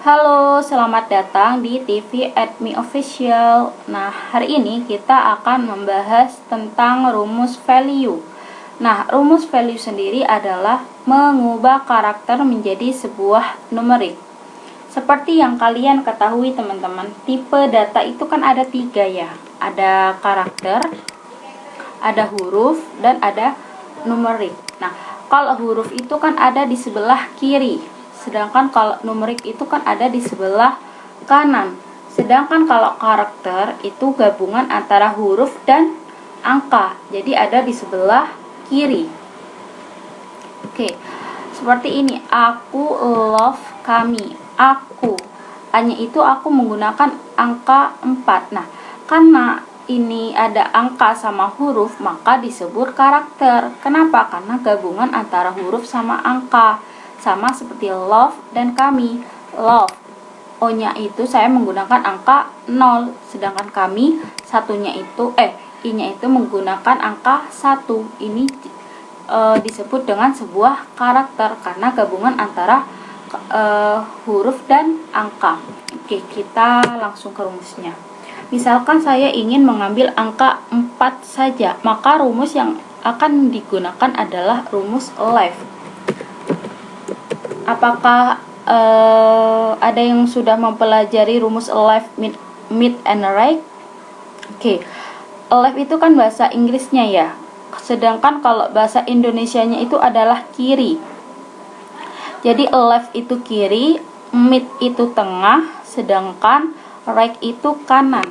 Halo, selamat datang di TV Admi Official. Nah, hari ini kita akan membahas tentang rumus value. Nah, rumus value sendiri adalah mengubah karakter menjadi sebuah numerik. Seperti yang kalian ketahui teman-teman, tipe data itu kan ada 3 ya. Ada karakter, ada huruf, dan ada numerik. Nah, kalau huruf itu kan ada di sebelah kiri, sedangkan kalau numerik itu kan ada di sebelah kanan. Sedangkan kalau karakter itu gabungan antara huruf dan angka, jadi ada di sebelah kiri. Oke, seperti ini. Aku love kami. Aku, hanya itu aku menggunakan angka 4. Nah, karena ini ada angka sama huruf, maka disebut karakter. Kenapa? Karena gabungan antara huruf sama angka. Sama seperti love dan kami. Love, O-nya itu saya menggunakan angka 0, sedangkan kami I-nya itu menggunakan angka 1. Ini disebut dengan sebuah karakter karena gabungan antara huruf dan angka. Oke, kita langsung ke rumusnya. Misalkan saya ingin mengambil angka 4 saja, maka rumus yang akan digunakan adalah rumus left. Apakah ada yang sudah mempelajari rumus left, mid, and right? Oke, left itu kan bahasa Inggrisnya ya, sedangkan kalau bahasa Indonesianya itu adalah kiri. Jadi left itu kiri, mid itu tengah, sedangkan right itu kanan.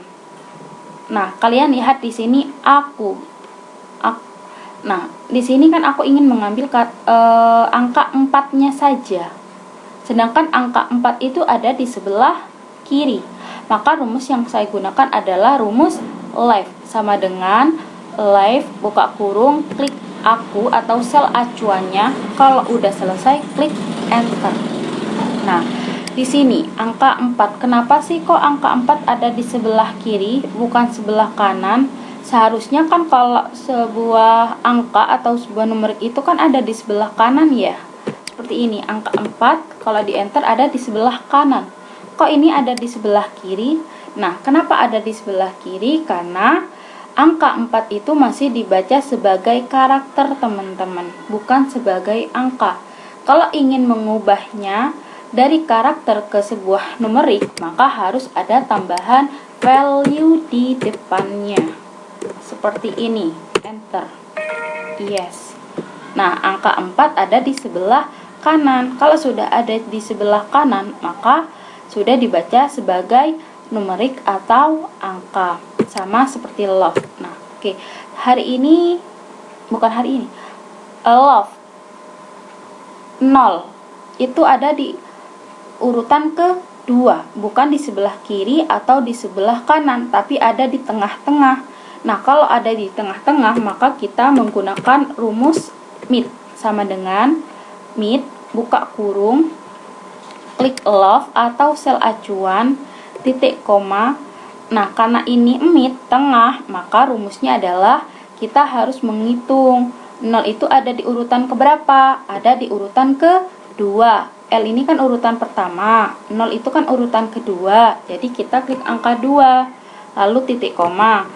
Nah, kalian lihat di sini aku. Nah, di sini kan aku ingin mengambil angka 4-nya saja. Sedangkan angka 4 itu ada di sebelah kiri. Maka rumus yang saya gunakan adalah rumus left, sama dengan left buka kurung, klik aku atau sel acuannya. Kalau udah selesai, klik enter. Nah, di sini angka 4. Kenapa sih kok angka 4 ada di sebelah kiri bukan sebelah kanan? Seharusnya kan kalau sebuah angka atau sebuah numerik itu kan ada di sebelah kanan ya. Seperti ini, angka 4 kalau di enter ada di sebelah kanan. Kok ini ada di sebelah kiri? Nah, kenapa ada di sebelah kiri? Karena angka 4 itu masih dibaca sebagai karakter teman-teman, bukan sebagai angka. Kalau ingin mengubahnya dari karakter ke sebuah numerik, maka harus ada tambahan value di depannya. Seperti ini, enter. Yes. Nah, angka 4 ada di sebelah kanan. Kalau sudah ada di sebelah kanan, maka sudah dibaca sebagai numerik atau angka. Sama seperti love. Nah, oke. Love 0 itu ada di urutan kedua, bukan di sebelah kiri atau di sebelah kanan, tapi ada di tengah-tengah. Nah, kalau ada di tengah-tengah, maka kita menggunakan rumus mid, sama dengan mid buka kurung, klik love atau sel acuan, titik koma. Nah, karena ini mid tengah, maka rumusnya adalah kita harus menghitung 0 itu ada di urutan keberapa? Ada di urutan kedua. L ini kan urutan pertama, 0 itu kan urutan kedua. Jadi kita klik angka 2, lalu titik koma.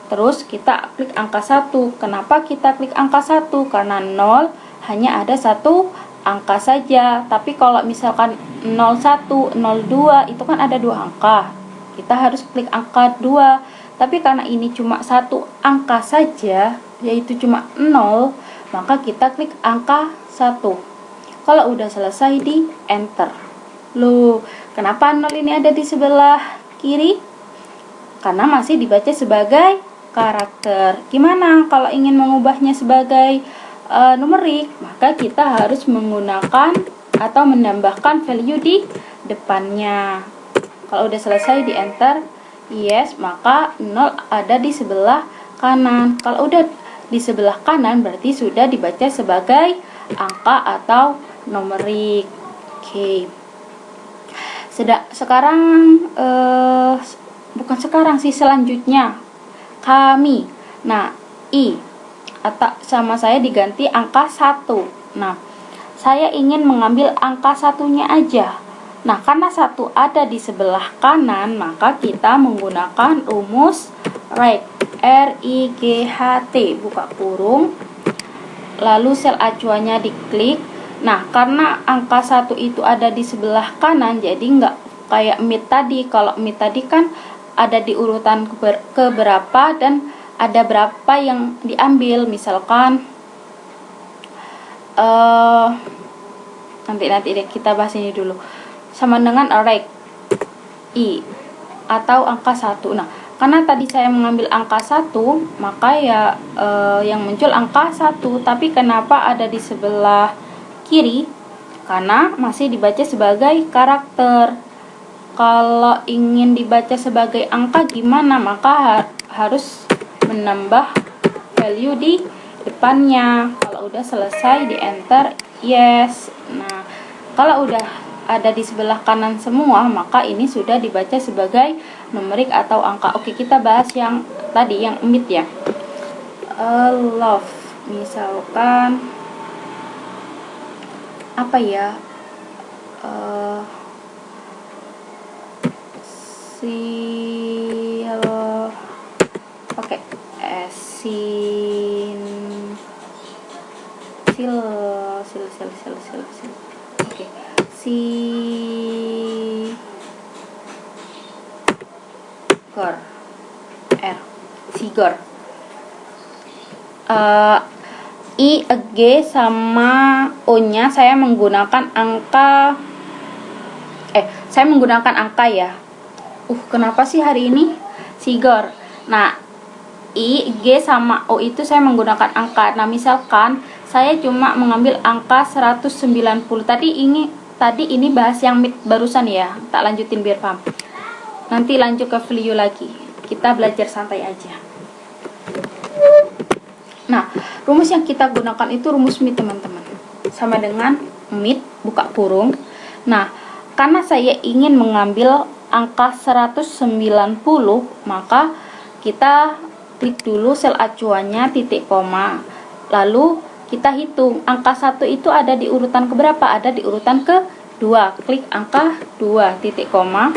Terus kita klik angka 1. Kenapa kita klik angka 1? Karena 0 hanya ada satu angka saja. Tapi kalau misalkan 01, 02 itu kan ada 2 angka. Kita harus klik angka 2. Tapi karena ini cuma satu angka saja, yaitu cuma 0, maka kita klik angka 1. Kalau udah selesai, di enter. Loh, kenapa 0 ini ada di sebelah kiri? Karena masih dibaca sebagai karakter. Gimana kalau ingin mengubahnya sebagai numerik? Maka kita harus menggunakan atau menambahkan value di depannya. Kalau udah selesai, di enter. Yes, maka 0 ada di sebelah kanan. Kalau udah di sebelah kanan berarti sudah dibaca sebagai angka atau numerik. Oke. Selanjutnya kami. Nah, I atau sama saya diganti angka 1. Nah, saya ingin mengambil angka 1-nya aja. Nah, karena 1 ada di sebelah kanan, maka kita menggunakan rumus right. RIGHT, buka kurung. Lalu sel acuannya diklik. Nah, karena angka 1 itu ada di sebelah kanan, jadi nggak kayak mid tadi. Kalau mid tadi kan ada di urutan keberapa dan ada berapa yang diambil. Misalkan nanti deh kita bahas ini dulu. Sama dengan rect I atau angka 1. Nah, karena tadi saya mengambil angka 1, maka ya yang muncul angka 1. Tapi kenapa ada di sebelah kiri? Karena masih dibaca sebagai karakter. Kalau ingin dibaca sebagai angka gimana? Maka harus menambah value di depannya. Kalau udah selesai di enter yes. Nah, kalau udah ada di sebelah kanan semua, maka ini sudah dibaca sebagai numerik atau angka. Oke, kita bahas yang tadi, yang mid ya. Love, misalkan apa ya, pakai oke, Sigor. I, G sama O nya saya menggunakan angka ya. Kenapa sih hari ini Sigor? Nah, I, G sama O itu saya menggunakan angka. Nah, misalkan saya cuma mengambil angka 190. Tadi ini bahas yang mid barusan ya. Tak lanjutin biar paham. Nanti lanjut ke value lagi. Kita belajar santai aja. Nah, rumus yang kita gunakan itu rumus mid, teman-teman. Sama dengan mid, buka kurung. Nah, karena saya ingin mengambil angka 190, maka kita klik dulu sel acuannya, titik koma. Lalu kita hitung angka 1 itu ada di urutan keberapa? Ada di urutan ke-2. Klik angka 2, titik koma.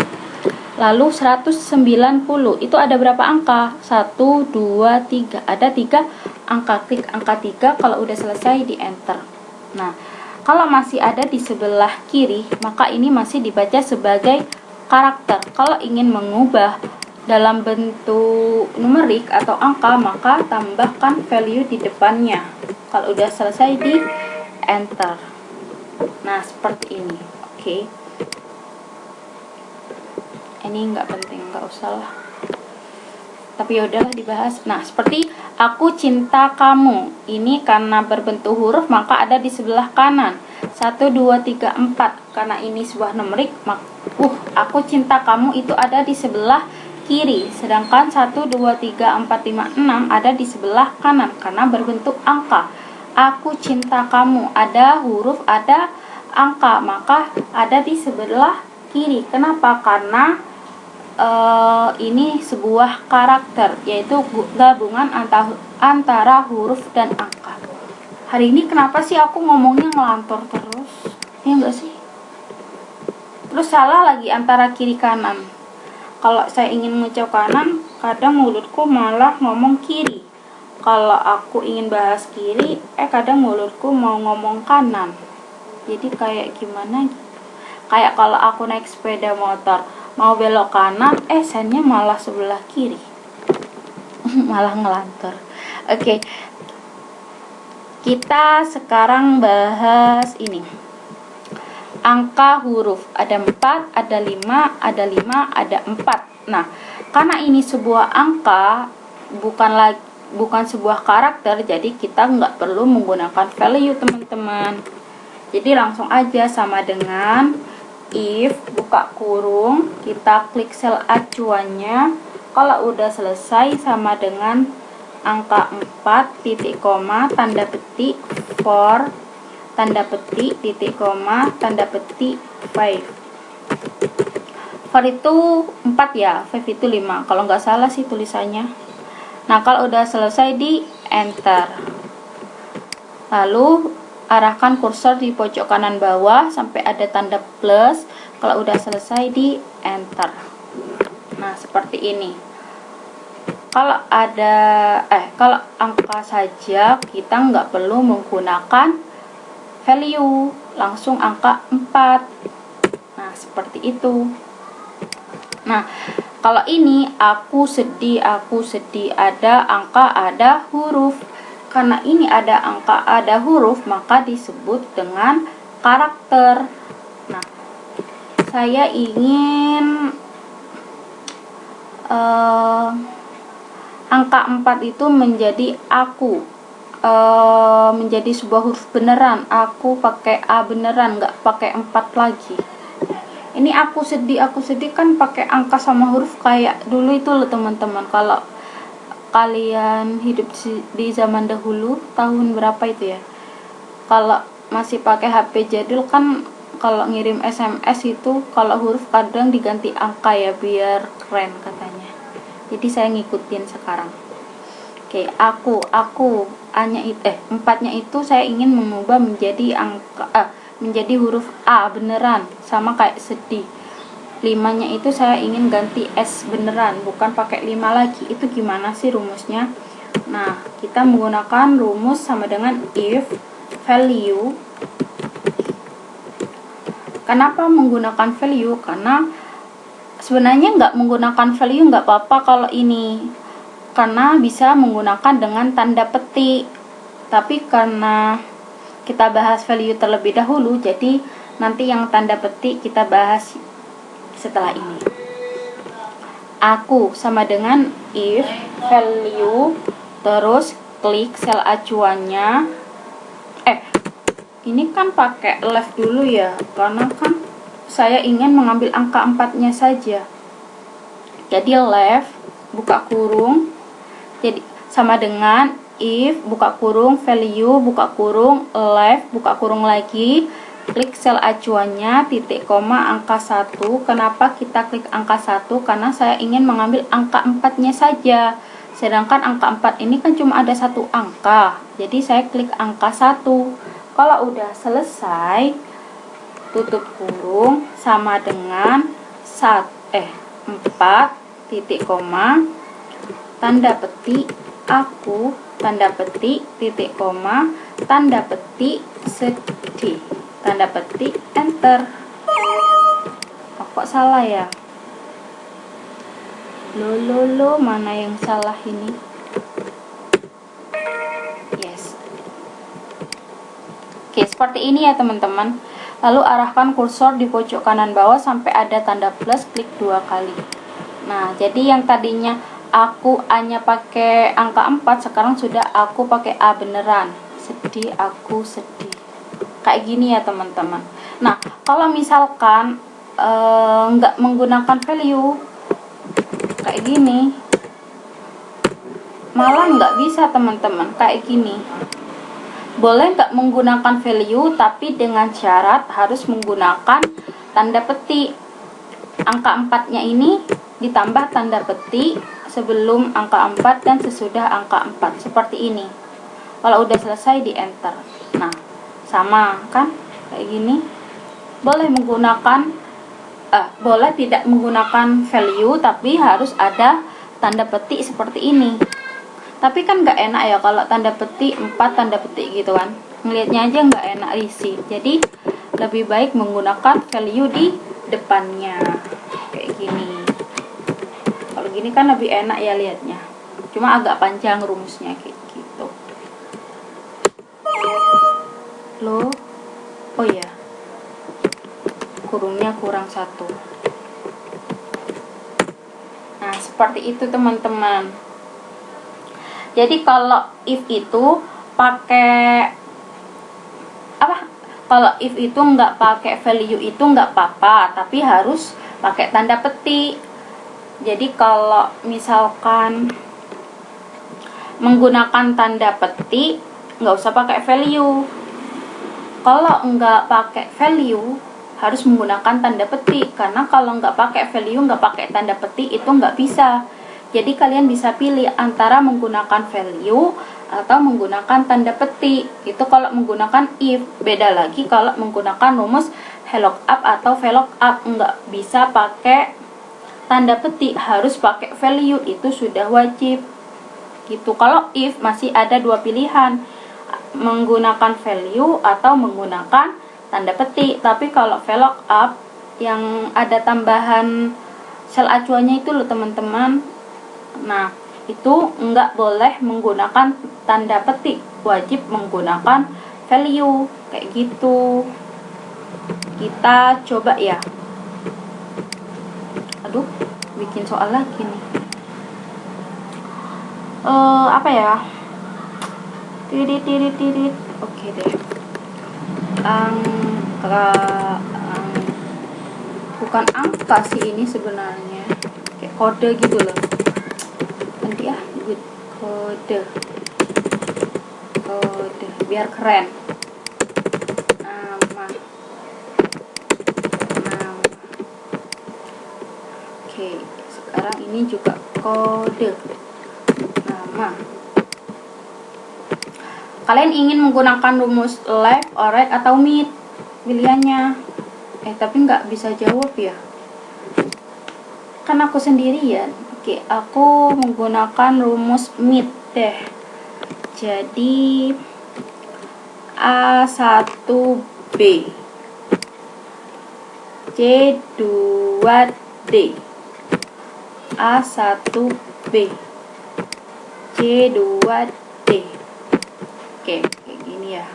Lalu 190 itu ada berapa angka? 1, 2, 3. Ada 3 angka. Klik angka 3. Kalau udah selesai di enter. Nah, kalau masih ada di sebelah kiri, maka ini masih dibaca sebagai karakter. Kalau ingin mengubah dalam bentuk numerik atau angka, maka tambahkan value di depannya. Kalau udah selesai di enter. Nah, seperti ini. Oke. Ini nggak penting, nggak usah lah. Tapi yaudahlah dibahas. Nah, seperti aku cinta kamu. Ini karena berbentuk huruf, maka ada di sebelah kanan. 1, 2, 3, 4. Karena ini sebuah numerik, aku cinta kamu itu ada di sebelah kiri. Sedangkan 1, 2, 3, 4, 5, 6 ada di sebelah kanan karena berbentuk angka. Aku cinta kamu, ada huruf, ada angka, maka ada di sebelah kiri. Kenapa? Karena ini sebuah karakter, yaitu gabungan antara huruf dan angka. Hari ini kenapa sih aku ngomongnya ngelantur terus? Ya enggak sih? Terus salah lagi antara kiri kanan. Kalau saya ingin ngucap kanan, kadang mulutku malah ngomong kiri. Kalau aku ingin bahas kiri, kadang mulutku mau ngomong kanan. Jadi kayak gimana gitu. Kayak kalau aku naik sepeda motor, mau belok kanan, sennya malah sebelah kiri. Malah ngelantur. Oke. Kita sekarang bahas ini. Angka huruf. Ada 4, ada 5, ada 5, ada 4. Nah, karena ini sebuah angka, bukan sebuah karakter, jadi kita nggak perlu menggunakan value, teman-teman. Jadi langsung aja sama dengan if, buka kurung, kita klik sel acuannya. Kalau udah selesai sama dengan angka 4, titik koma, tanda petik, for, tanda petik, titik koma, tanda petik, 5. For itu 4 ya, 5 itu 5. Kalau nggak salah sih tulisannya. Nah, kalau udah selesai di enter. Lalu arahkan kursor di pojok kanan bawah sampai ada tanda plus. Kalau udah selesai di enter. Nah, seperti ini. Kalau kalau angka saja kita nggak perlu menggunakan value, langsung angka 4. Nah, seperti itu. Nah, kalau ini aku sedih, ada angka, ada huruf. Karena ini ada angka, ada huruf, maka disebut dengan karakter. Nah, saya ingin angka 4 itu menjadi aku, menjadi sebuah huruf beneran. Aku pakai A beneran, nggak pakai 4 lagi. Ini aku sedih kan pakai angka sama huruf kayak dulu itu loh teman-teman. Kalau kalian hidup di zaman dahulu, tahun berapa itu ya, kalau masih pakai HP jadul kan, kalau ngirim SMS itu kalau huruf kadang diganti angka ya, biar keren katanya. Jadi saya ngikutin sekarang. Oke, aku empatnya itu saya ingin mengubah menjadi angka menjadi huruf A beneran, sama kayak sedih. 5-nya itu saya ingin ganti S beneran, bukan pakai 5 lagi. Itu gimana sih rumusnya? Nah, kita menggunakan rumus sama dengan if value. Kenapa menggunakan value? Karena sebenarnya nggak menggunakan value nggak apa-apa kalau ini, karena bisa menggunakan dengan tanda petik. Tapi karena kita bahas value terlebih dahulu, jadi nanti yang tanda petik kita bahas setelah ini. Aku sama dengan if value, terus klik sel acuannya. Ini kan pakai left dulu ya, karena kan saya ingin mengambil angka 4-nya saja. Jadi left buka kurung, jadi sama dengan if buka kurung value buka kurung left buka kurung lagi, klik sel acuannya, titik koma angka 1. Kenapa kita klik angka 1? Karena saya ingin mengambil angka 4-nya saja, sedangkan angka 4 ini kan cuma ada satu angka, jadi saya klik angka 1. Kalau udah selesai, tutup kurung sama dengan 4 titik koma tanda petik aku, tanda petik, titik koma, tanda petik, sedih, tanda petik, enter. Kok salah ya? Lo, mana yang salah ini? Yes. Oke, seperti ini ya teman-teman. Lalu arahkan kursor di pojok kanan bawah sampai ada tanda plus, klik 2 kali. Nah, jadi yang tadinya aku hanya pakai angka 4, sekarang sudah aku pakai A beneran. Sedih, aku sedih. Kayak gini ya teman-teman. Nah, kalau misalkan nggak menggunakan value kayak gini, malah nggak bisa teman-teman. Kayak gini, boleh nggak menggunakan value, tapi dengan syarat harus menggunakan tanda petik. Angka 4-nya ini ditambah tanda petik sebelum angka 4 dan sesudah angka 4, seperti ini. Kalau udah selesai di enter. Nah, sama kan kayak gini. Boleh menggunakan boleh tidak menggunakan value, tapi harus ada tanda petik seperti ini. Tapi kan nggak enak ya kalau tanda petik 4 tanda petik gitu kan, ngelihatnya aja nggak enak, risih. Jadi lebih baik menggunakan value di depannya kayak gini. Kalau gini kan lebih enak ya lihatnya, cuma agak panjang rumusnya kayak gitu loh. Oh ya, kurungnya kurang 1. Nah, seperti itu teman-teman. Jadi kalau if itu pakai apa? Kalau if itu nggak pakai value itu nggak apa-apa, tapi harus pakai tanda petik. Jadi kalau misalkan menggunakan tanda petik, nggak usah pakai value. Kalau nggak pakai value, harus menggunakan tanda petik. Karena kalau nggak pakai value, nggak pakai tanda petik, itu nggak bisa. Jadi kalian bisa pilih antara menggunakan value atau menggunakan tanda petik. Itu kalau menggunakan if. Beda lagi kalau menggunakan rumus VLOOKUP atau VLOOKUP, nggak bisa pakai tanda petik, harus pakai value, itu sudah wajib gitu. Kalau if masih ada dua pilihan, menggunakan value atau menggunakan tanda petik. Tapi kalau VLOOKUP yang ada tambahan sel acuannya itu loh teman-teman, nah itu nggak boleh menggunakan tanda petik, wajib menggunakan value kayak gitu. Kita coba ya. Aduh, bikin soal lagi nih. Apa ya? Tirit. Oke deh. Bukan angka sih ini sebenarnya, kayak kode gitu loh. Nanti ya, kode biar keren. Nama. Oke, sekarang ini juga kode nama. Kalian ingin menggunakan rumus left, right, atau mid, pilihannya. Tapi nggak bisa jawab ya, kan aku sendirian. Oke, aku menggunakan rumus mid deh. Jadi A1B, C2D, A1B, C2D. Oke, kayak gini ya.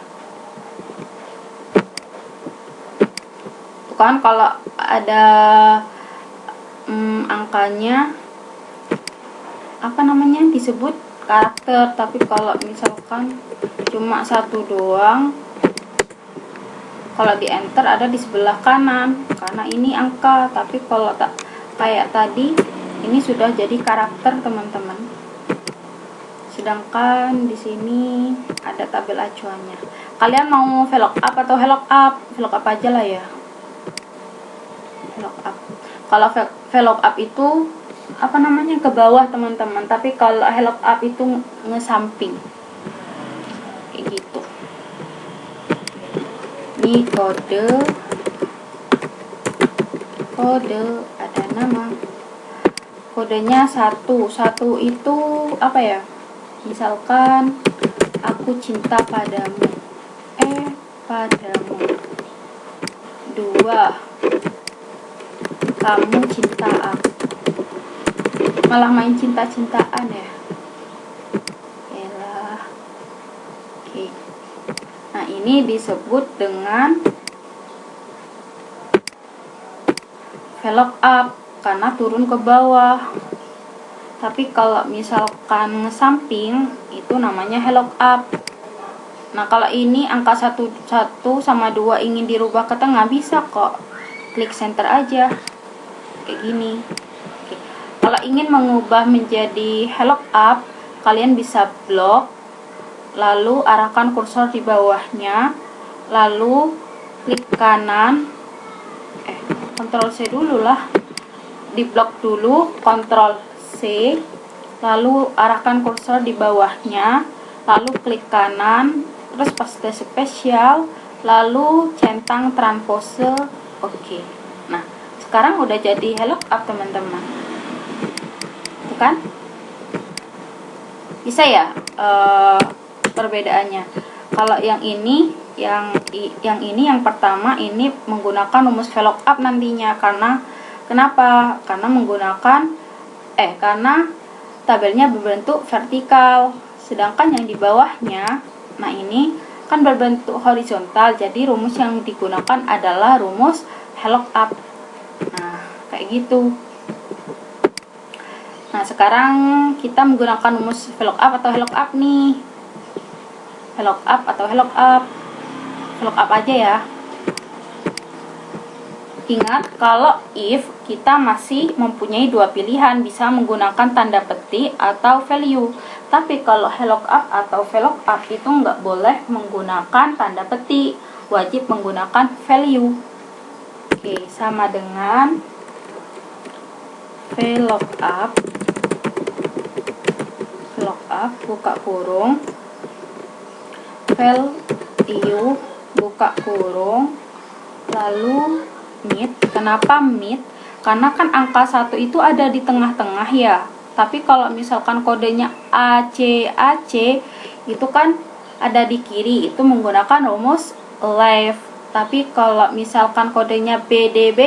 Tuh kan kalau ada angkanya apa namanya disebut karakter, tapi kalau misalkan cuma satu doang, kalau di enter ada di sebelah kanan karena ini angka. Tapi kalau tak kayak tadi, ini sudah jadi karakter teman-teman. Sedangkan di sini ada tabel acuannya. Kalian mau VLOOKUP atau VLOOKUP? VLOOKUP aja lah ya. VLOOKUP. Kalau VLOOKUP itu apa namanya ke bawah teman-teman, tapi kalau VLOOKUP itu ngesamping kayak gitu. Ini kode ada nama, kodenya 1 itu apa ya, misalkan aku cinta padamu, padamu. 2, kamu cinta aku. Malah main cinta-cintaan ya. Elah. Oke. Nah, ini disebut dengan VLOOKUP karena turun ke bawah. Tapi kalau misalkan ngesamping itu namanya VLOOKUP. Nah, kalau ini angka 1 sama 2 ingin dirubah ke tengah, bisa kok. Klik center aja. Kayak gini. Oke. Kalau ingin mengubah menjadi VLOOKUP, kalian bisa blok, lalu arahkan kursor di bawahnya, lalu klik kanan, Ctrl C dulu lah, di blok dulu, Ctrl C, lalu arahkan kursor di bawahnya, lalu klik kanan, terus paste spesial, lalu centang transpose. Oke. Nah, sekarang udah jadi VLOOKUP teman-teman, bukan? Bisa ya perbedaannya. Kalau yang ini, yang pertama ini menggunakan rumus VLOOKUP nantinya, karena kenapa? Karena menggunakan karena tabelnya berbentuk vertikal, sedangkan yang di bawahnya, nah ini kan berbentuk horizontal, jadi rumus yang digunakan adalah rumus VLOOKUP. Nah, kayak gitu. Nah, sekarang kita menggunakan rumus VLOOKUP atau VLOOKUP nih. VLOOKUP atau VLOOKUP. VLOOKUP aja ya. Ingat, kalau if kita masih mempunyai dua pilihan, bisa menggunakan tanda petik atau value. Tapi kalau VLOOKUP atau VLOOKUP itu nggak boleh menggunakan tanda petik, wajib menggunakan value. Oke, sama dengan VLOOKUP buka kurung, value buka kurung, lalu mid. Kenapa mid? Karena kan angka 1 itu ada di tengah-tengah ya. Tapi kalau misalkan kodenya AC itu kan ada di kiri, itu menggunakan rumus left. Tapi kalau misalkan kodenya BD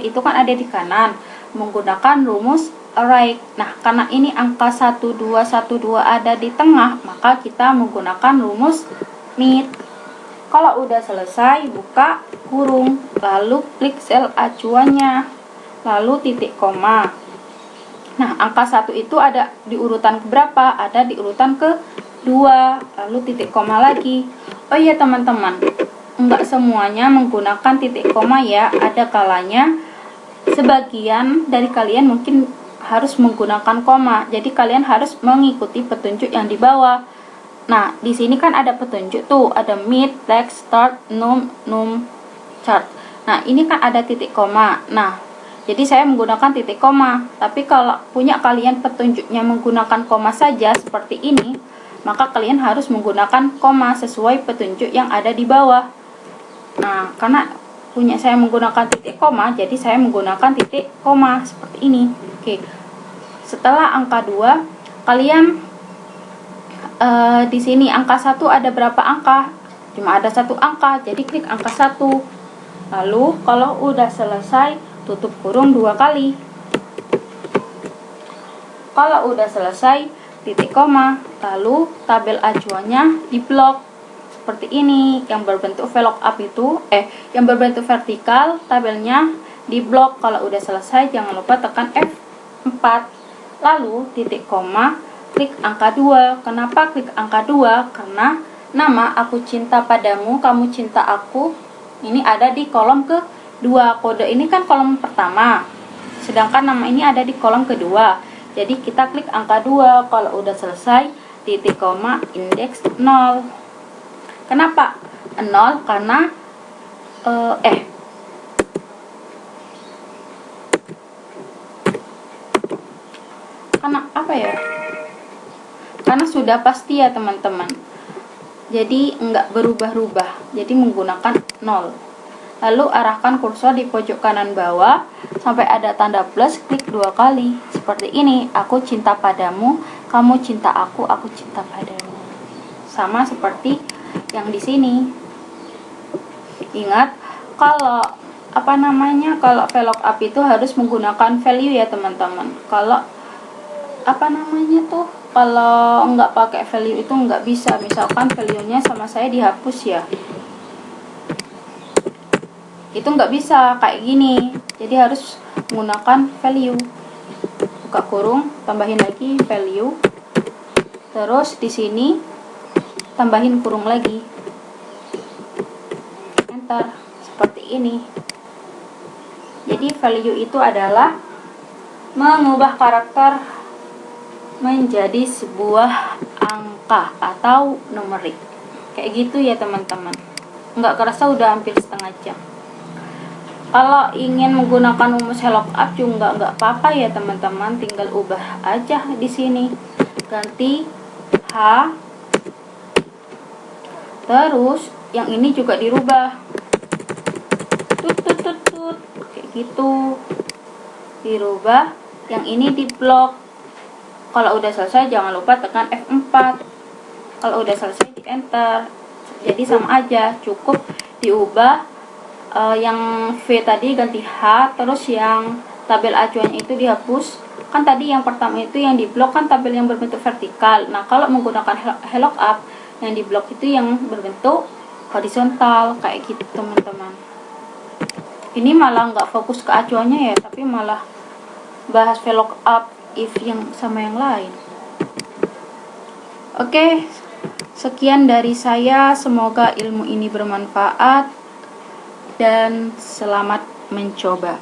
itu kan ada di kanan, menggunakan rumus right. Nah, karena ini angka 1212 ada di tengah, maka kita menggunakan rumus mid. Kalau udah selesai, buka kurung, lalu klik sel acuannya, lalu titik koma. Nah, angka 1 itu ada di urutan keberapa? Ada di urutan ke-2, lalu titik koma lagi. Oh iya teman-teman, enggak semuanya menggunakan titik koma ya. Ada kalanya sebagian dari kalian mungkin harus menggunakan koma. Jadi kalian harus mengikuti petunjuk yang di bawah. Nah, di sini kan ada petunjuk tuh, ada mid, text, start, num, chart. Nah, ini kan ada titik koma. Nah, jadi saya menggunakan titik koma. Tapi kalau punya kalian petunjuknya menggunakan koma saja seperti ini, maka kalian harus menggunakan koma sesuai petunjuk yang ada di bawah. Nah, karena punya saya menggunakan titik koma, jadi saya menggunakan titik koma seperti ini. Oke. Setelah angka 2, kalian di sini angka 1 ada berapa angka? Cuma ada 1 angka, jadi klik angka 1. Lalu kalau udah selesai, tutup kurung 2 kali. Kalau udah selesai, titik koma, lalu tabel acuannya diblok seperti ini. Yang berbentuk VLOOKUP itu yang berbentuk vertikal, tabelnya diblok. Kalau udah selesai, jangan lupa tekan F4, lalu titik koma, klik angka 2. Kenapa klik angka 2? Karena nama aku cinta padamu, kamu cinta aku, ini ada di kolom ke-2. Kode ini kan kolom pertama, sedangkan nama ini ada di kolom kedua. Jadi kita klik angka 2. Kalau udah selesai, titik koma, indeks 0. Kenapa 0? Karena karena apa ya? Karena sudah pasti ya teman-teman, jadi enggak berubah-ubah, jadi menggunakan 0. Lalu arahkan kursor di pojok kanan bawah sampai ada tanda plus, klik 2 kali seperti ini. Aku cinta padamu, kamu cinta aku cinta padamu. Sama seperti yang di sini. Ingat, kalau kalau VLOOKUP itu harus menggunakan value ya teman-teman. Kalau kalau nggak pakai value itu nggak bisa. Misalkan value-nya sama saya dihapus ya, itu nggak bisa kayak gini. Jadi harus menggunakan value. Buka kurung, tambahin lagi value, terus di sini tambahin kurung lagi, enter seperti ini. Jadi value itu adalah mengubah karakter menjadi sebuah angka atau numerik. Kayak gitu ya teman-teman. Nggak kerasa udah hampir setengah jam. Kalau ingin menggunakan rumus VLOOKUP juga nggak apa-apa ya teman-teman, tinggal ubah aja di sini. Ganti H, terus yang ini juga dirubah. Tut. Kayak gitu. Dirubah, yang ini diblok. Kalau udah selesai jangan lupa tekan F4. Kalau udah selesai di enter. Jadi sama aja, cukup diubah yang V tadi ganti H, terus yang tabel acuannya itu dihapus. Kan tadi yang pertama itu yang diblok kan tabel yang berbentuk vertikal. Nah, kalau menggunakan VLOOKUP, yang diblok itu yang berbentuk horizontal kayak gitu teman-teman. Ini malah nggak fokus ke acuannya ya, tapi malah bahas VLOOKUP if yang sama yang lain. Oke, sekian dari saya. Semoga ilmu ini bermanfaat dan selamat mencoba.